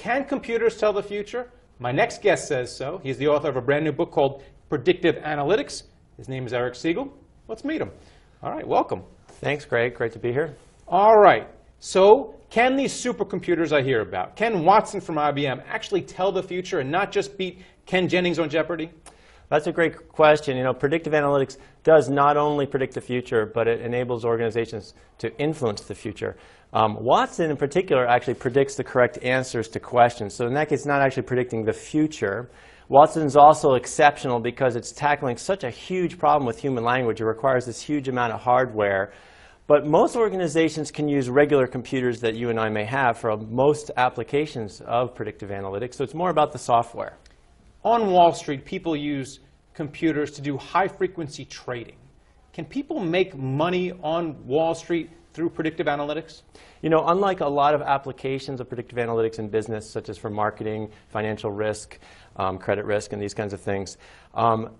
Can computers tell the future? My next guest says so. He's the author of a brand new book called Predictive Analytics. His name is Eric Siegel. Let's meet him. All right, welcome. Thanks, Greg. Great to be here. All right. So can these supercomputers I hear about, Ken Watson from IBM, actually tell the future and not just beat Ken Jennings on Jeopardy? That's a great question. You know, predictive analytics does not only predict the future, but it enables organizations to influence the future. Watson, in particular, actually predicts the correct answers to questions. So in that case, it's not actually predicting the future. Watson's also exceptional because it's tackling such a huge problem with human language. It requires this huge amount of hardware. But most organizations can use regular computers that you and I may have for most applications of predictive analytics. So it's more about the software. On Wall Street, people use computers to do high-frequency trading. Can people make money on Wall Street through predictive analytics? You know, unlike a lot of applications of predictive analytics in business, such as for marketing, financial risk, credit risk, and these kinds of things,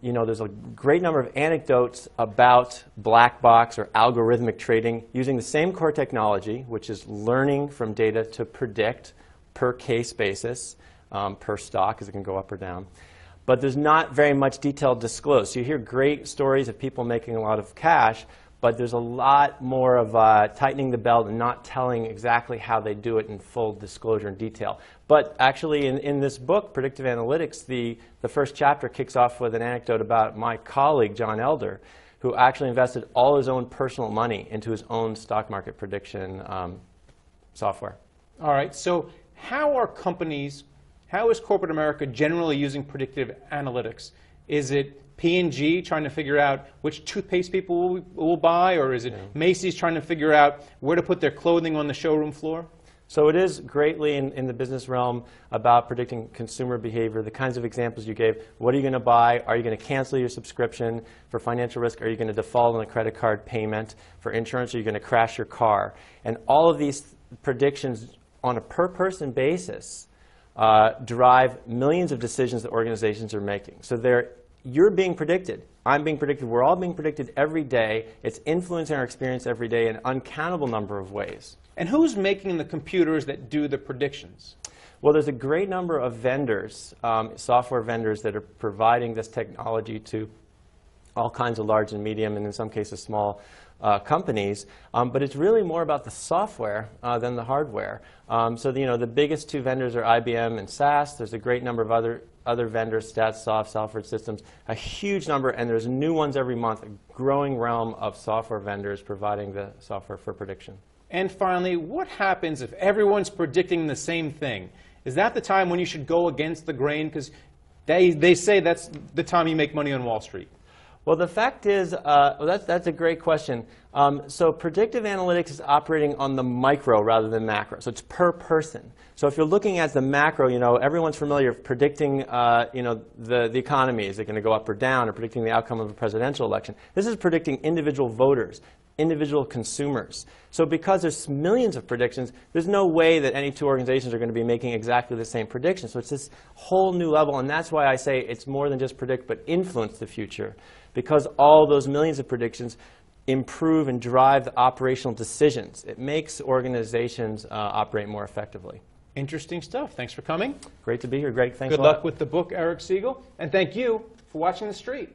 you know, there's a great number of anecdotes about black box or algorithmic trading using the same core technology, which is learning from data to predict per case basis, per stock, as it can go up or down. But there's not very much detail disclosed. So you hear great stories of people making a lot of cash, but there's a lot more of tightening the belt and not telling exactly how they do it in full disclosure and detail. But actually, in this book, Predictive Analytics, the first chapter kicks off with an anecdote about my colleague, John Elder, who actually invested all his own personal money into his own stock market prediction software. All right. So how is corporate America generally using predictive analytics? Is it P&G trying to figure out which toothpaste people will buy, or is it Macy's trying to figure out where to put their clothing on the showroom floor? So it is greatly in the business realm about predicting consumer behavior, the kinds of examples you gave. What are you going to buy? Are you going to cancel your subscription? For financial risk, are you going to default on a credit card payment? For insurance, are you going to crash your car? And all of these predictions on a per-person basis drive millions of decisions that organizations are making. So you're being predicted. I'm being predicted. We're all being predicted every day. It's influencing our experience every day in an uncountable number of ways. And who's making the computers that do the predictions? Well, there's a great number of vendors, software vendors, that are providing this technology to all kinds of large and medium, and in some cases small companies. But it's really more about the software than the hardware. So the biggest two vendors are IBM and SAS. There's a great number of other vendors, StatSoft, Salford Systems, a huge number, and there's new ones every month, a growing realm of software vendors providing the software for prediction. And finally, what happens if everyone's predicting the same thing? Is that the time when you should go against the grain? Because they say that's the time you make money on Wall Street. Well, the fact is, that's a great question. So predictive analytics is operating on the micro rather than macro. So it's per person. So if you're looking at the macro, everyone's familiar with predicting, the economy. Is it going to go up or down, or predicting the outcome of a presidential election? This is predicting individual voters, individual consumers. So because there's millions of predictions, there's no way that any two organizations are going to be making exactly the same prediction. So it's this whole new level, and that's why I say it's more than just predict, but influence the future. Because all those millions of predictions improve and drive the operational decisions. It makes organizations operate more effectively. Interesting stuff. Thanks for coming. Great to be here, Greg. Thanks a lot. Good luck with the book, Eric Siegel. And thank you for watching The Street.